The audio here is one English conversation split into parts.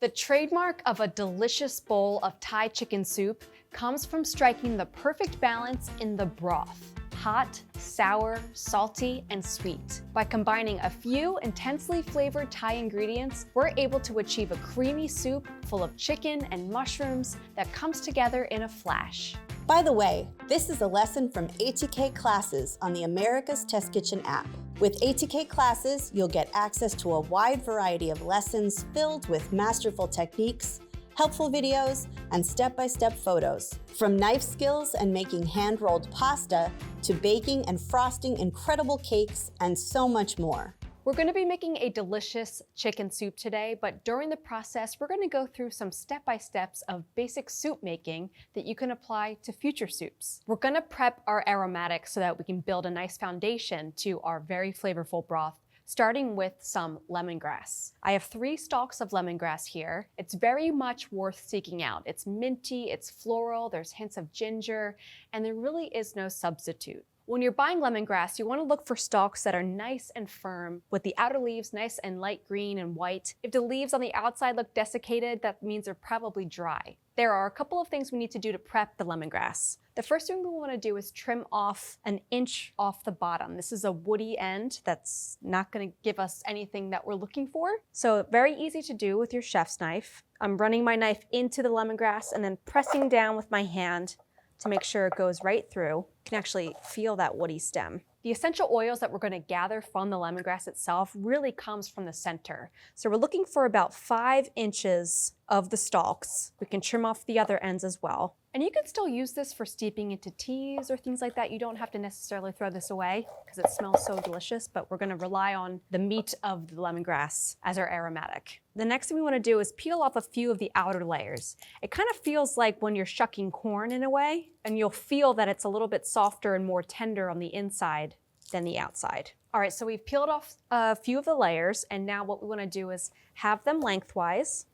The trademark of a delicious bowl of Thai chicken soup comes from striking the perfect balance in the broth. Hot, sour, salty, and sweet. By combining a few intensely flavored Thai ingredients, we're able to achieve a creamy soup full of chicken and mushrooms that comes together in a flash. By the way, this is a lesson from ATK Classes on the America's Test Kitchen app. With ATK Classes, you'll get access to a wide variety of lessons filled with masterful techniques, helpful videos, and step-by-step photos. From knife skills and making hand-rolled pasta, to baking and frosting incredible cakes, and so much more. We're going to be making a delicious chicken soup today, but during the process, we're going to go through some step-by-steps of basic soup making that you can apply to future soups. We're going to prep our aromatics so that we can build a nice foundation to our very flavorful broth, starting with some lemongrass. I have 3 stalks of lemongrass here. It's very much worth seeking out. It's minty, it's floral, there's hints of ginger, and there really is no substitute. When you're buying lemongrass, you want to look for stalks that are nice and firm, with the outer leaves nice and light green and white. If the leaves on the outside look desiccated, that means they're probably dry. There are a couple of things we need to do to prep the lemongrass. The first thing we want to do is trim off an inch off the bottom. This is a woody end that's not going to give us anything that we're looking for. So very easy to do with your chef's knife. I'm running my knife into the lemongrass and then pressing down with my hand to make sure it goes right through. You can actually feel that woody stem. The essential oils that we're going to gather from the lemongrass itself really comes from the center. So we're looking for about 5 inches of the stalks. We can trim off the other ends as well. And you can still use this for steeping into teas or things like that. You don't have to necessarily throw this away because it smells so delicious, but we're going to rely on the meat of the lemongrass as our aromatic. The next thing we want to do is peel off a few of the outer layers. It kind of feels like when you're shucking corn in a way, and you'll feel that it's a little bit softer and more tender on the inside than the outside. All right, so we've peeled off a few of the layers, and now what we want to do is have them lengthwise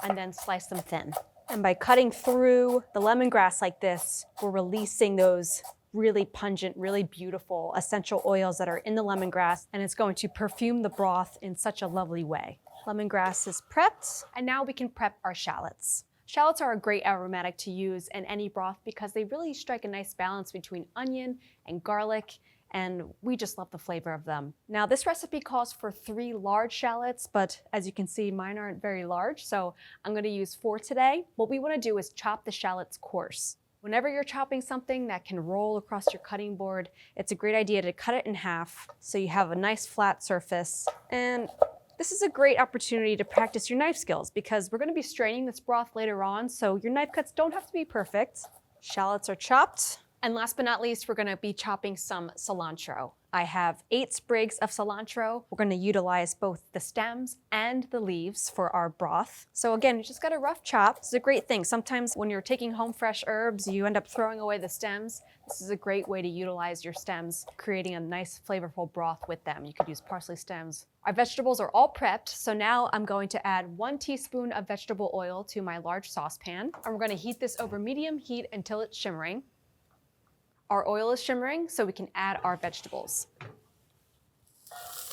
and then slice them thin. And by cutting through the lemongrass like this, we're releasing those really pungent, really beautiful essential oils that are in the lemongrass, and it's going to perfume the broth in such a lovely way. Lemongrass is prepped, and now we can prep our shallots. Shallots are a great aromatic to use in any broth because they really strike a nice balance between onion and garlic, and we just love the flavor of them. Now, this recipe calls for 3 large shallots, but as you can see, mine aren't very large, so I'm gonna use 4 today. What we wanna do is chop the shallots coarse. Whenever you're chopping something that can roll across your cutting board, it's a great idea to cut it in half so you have a nice flat surface. And this is a great opportunity to practice your knife skills because we're gonna be straining this broth later on, so your knife cuts don't have to be perfect. Shallots are chopped. And last but not least, we're gonna be chopping some cilantro. I have 8 sprigs of cilantro. We're gonna utilize both the stems and the leaves for our broth. So again, you just got a rough chop. This is a great thing. Sometimes when you're taking home fresh herbs, you end up throwing away the stems. This is a great way to utilize your stems, creating a nice flavorful broth with them. You could use parsley stems. Our vegetables are all prepped, so now I'm going to add 1 teaspoon of vegetable oil to my large saucepan. And we're gonna heat this over medium heat until it's shimmering. Our oil is shimmering, so we can add our vegetables.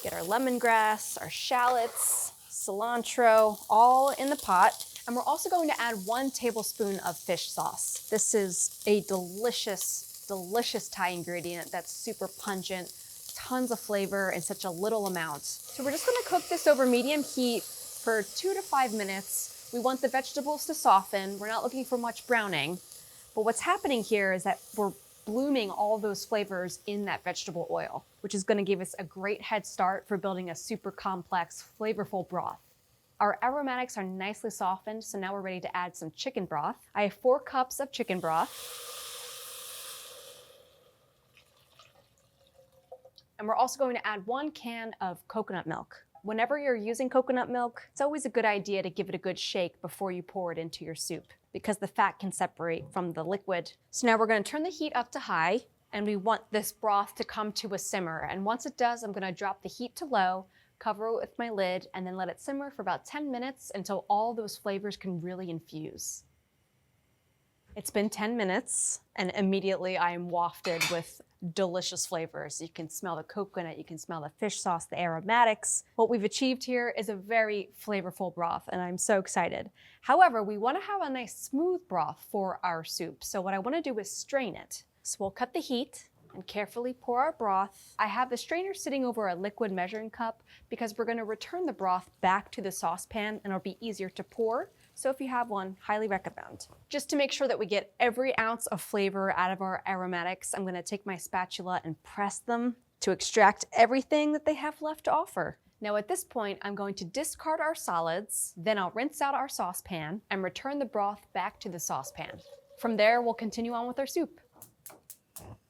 Get our lemongrass, our shallots, cilantro, all in the pot. And we're also going to add 1 tablespoon of fish sauce. This is a delicious, delicious Thai ingredient that's super pungent, tons of flavor in such a little amount. So we're just gonna cook this over medium heat for 2 to 5 minutes. We want the vegetables to soften. We're not looking for much browning. But what's happening here is that we're blooming all those flavors in that vegetable oil, which is gonna give us a great head start for building a super complex, flavorful broth. Our aromatics are nicely softened, so now we're ready to add some chicken broth. I have 4 cups of chicken broth. And we're also going to add 1 can of coconut milk. Whenever you're using coconut milk, it's always a good idea to give it a good shake before you pour it into your soup because the fat can separate from the liquid. So now we're gonna turn the heat up to high, and we want this broth to come to a simmer. And once it does, I'm gonna drop the heat to low, cover it with my lid, and then let it simmer for about 10 minutes until all those flavors can really infuse. It's been 10 minutes and immediately I am wafted with delicious flavors. You can smell the coconut, you can smell the fish sauce, the aromatics. What we've achieved here is a very flavorful broth and I'm so excited. However, we want to have a nice smooth broth for our soup. So what I want to do is strain it. So we'll cut the heat and carefully pour our broth. I have the strainer sitting over a liquid measuring cup because we're going to return the broth back to the saucepan and it'll be easier to pour. So if you have one, highly recommend. Just to make sure that we get every ounce of flavor out of our aromatics, I'm going to take my spatula and press them to extract everything that they have left to offer. Now at this point, I'm going to discard our solids, then I'll rinse out our saucepan and return the broth back to the saucepan. From there, we'll continue on with our soup.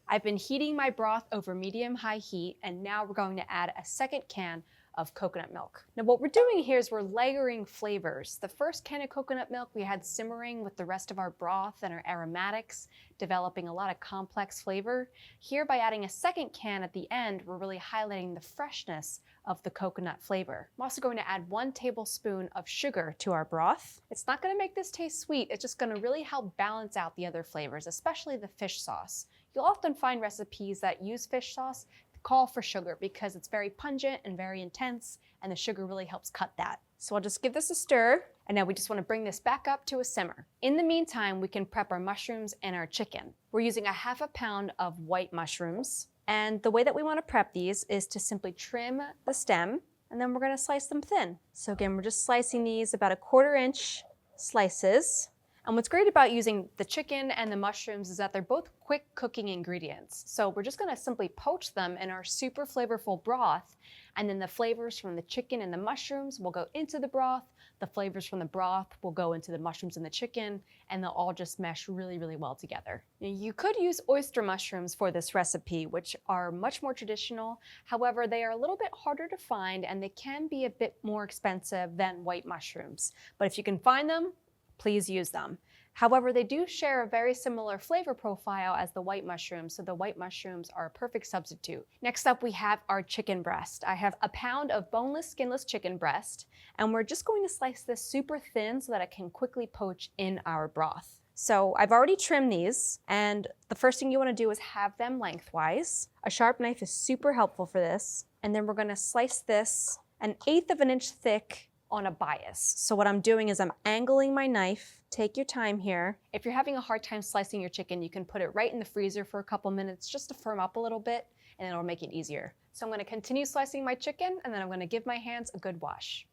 I've been heating my broth over medium-high heat, and now we're going to add a second can of coconut milk. Now what we're doing here is we're layering flavors. The first can of coconut milk we had simmering with the rest of our broth and our aromatics, developing a lot of complex flavor. Here, by adding a second can at the end, we're really highlighting the freshness of the coconut flavor. I'm also going to add 1 tablespoon of sugar to our broth. It's not going to make this taste sweet, it's just going to really help balance out the other flavors, especially the fish sauce. You'll often find recipes that use fish sauce call for sugar because it's very pungent and very intense, and the sugar really helps cut that. So I'll just give this a stir, and now we just want to bring this back up to a simmer. In the meantime, we can prep our mushrooms and our chicken. We're using a ½ pound of white mushrooms, and the way that we want to prep these is to simply trim the stem, and then we're going to slice them thin. So again, we're just slicing these about 1/4 inch slices. And what's great about using the chicken and the mushrooms is that they're both quick cooking ingredients. So we're just going to simply poach them in our super flavorful broth, and then the flavors from the chicken and the mushrooms will go into the broth. The flavors from the broth will go into the mushrooms and the chicken, and they'll all just mesh really, really well together. Now, you could use oyster mushrooms for this recipe, which are much more traditional. However, they are a little bit harder to find, and they can be a bit more expensive than white mushrooms. But if you can find them, please use them. However, they do share a very similar flavor profile as the white mushrooms, so the white mushrooms are a perfect substitute. Next up, we have our chicken breast. I have 1 pound of boneless, skinless chicken breast, and we're just going to slice this super thin so that it can quickly poach in our broth. So I've already trimmed these, and the first thing you want to do is have them lengthwise. A sharp knife is super helpful for this, and then we're going to slice this 1/8 inch thick on a bias. So what I'm doing is I'm angling my knife. Take your time here. If you're having a hard time slicing your chicken, you can put it right in the freezer for a couple minutes just to firm up a little bit, and it'll make it easier. So I'm going to continue slicing my chicken, and then I'm going to give my hands a good wash.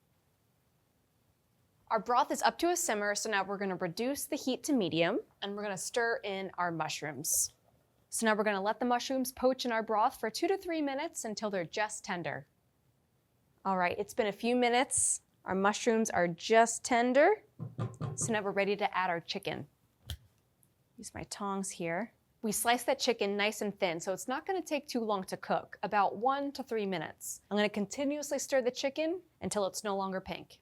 Our broth is up to a simmer, so now we're going to reduce the heat to medium, and we're going to stir in our mushrooms. So now we're going to let the mushrooms poach in our broth for 2 to 3 minutes until they're just tender. All right, it's been a few minutes. Our mushrooms are just tender, so now we're ready to add our chicken. Use my tongs here. We slice that chicken nice and thin, so it's not going to take too long to cook, about 1 to 3 minutes. I'm going to continuously stir the chicken until it's no longer pink.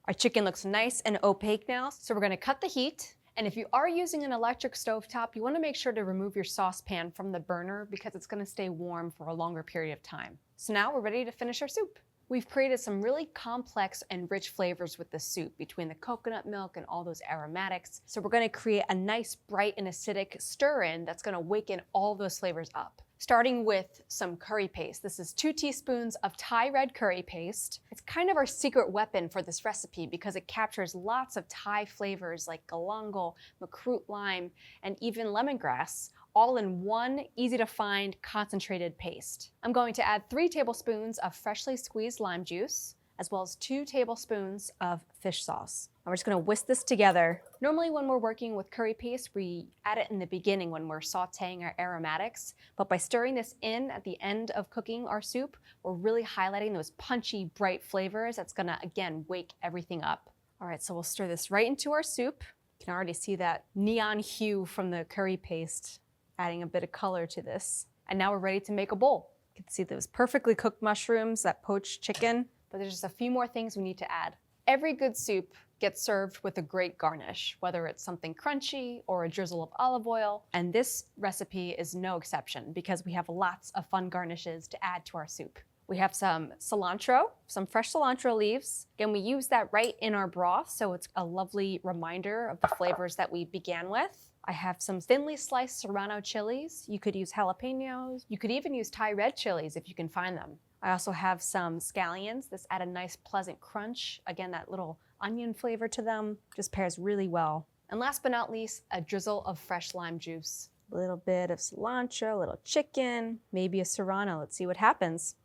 Our chicken looks nice and opaque now, so we're going to cut the heat. And if you are using an electric stovetop, you want to make sure to remove your saucepan from the burner because it's going to stay warm for a longer period of time. So now we're ready to finish our soup. We've created some really complex and rich flavors with the soup between the coconut milk and all those aromatics. So we're going to create a nice, bright and acidic stir-in that's going to waken all those flavors up. Starting with some curry paste. This is 2 teaspoons of Thai red curry paste. It's kind of our secret weapon for this recipe because it captures lots of Thai flavors like galangal, makrut lime, and even lemongrass, all in one easy to find concentrated paste. I'm going to add 3 tablespoons of freshly squeezed lime juice, as well as 2 tablespoons of fish sauce. And we're just gonna whisk this together. Normally when we're working with curry paste, we add it in the beginning when we're sauteing our aromatics, but by stirring this in at the end of cooking our soup, we're really highlighting those punchy, bright flavors that's gonna, again, wake everything up. All right, so we'll stir this right into our soup. You can already see that neon hue from the curry paste, adding a bit of color to this. And now we're ready to make a bowl. You can see those perfectly cooked mushrooms, that poached chicken, but there's just a few more things we need to add. Every good soup gets served with a great garnish, whether it's something crunchy or a drizzle of olive oil, and this recipe is no exception because we have lots of fun garnishes to add to our soup. We have some cilantro, some fresh cilantro leaves. Again, we use that right in our broth, so it's a lovely reminder of the flavors that we began with. I have some thinly sliced serrano chilies. You could use jalapenos. You could even use Thai red chilies if you can find them. I also have some scallions. This add a nice pleasant crunch. Again, that little onion flavor to them just pairs really well. And last but not least, a drizzle of fresh lime juice. A little bit of cilantro, a little chicken, maybe a serrano. Let's see what happens.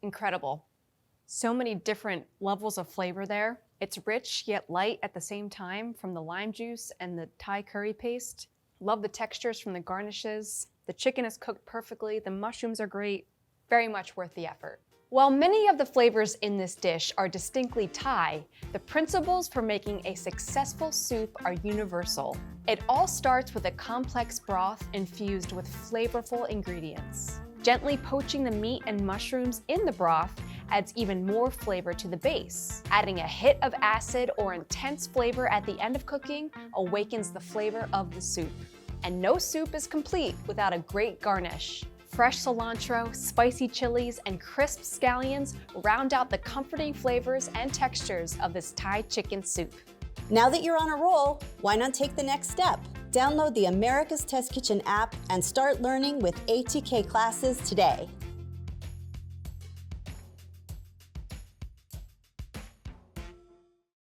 Incredible. So many different levels of flavor there. It's rich yet light at the same time from the lime juice and the Thai curry paste. Love the textures from the garnishes. The chicken is cooked perfectly. The mushrooms are great. Very much worth the effort. While many of the flavors in this dish are distinctly Thai, the principles for making a successful soup are universal. It all starts with a complex broth infused with flavorful ingredients. Gently poaching the meat and mushrooms in the broth adds even more flavor to the base. Adding a hit of acid or intense flavor at the end of cooking awakens the flavor of the soup. And no soup is complete without a great garnish. Fresh cilantro, spicy chilies, and crisp scallions round out the comforting flavors and textures of this Thai chicken soup. Now that you're on a roll, why not take the next step? Download the America's Test Kitchen app and start learning with ATK classes today.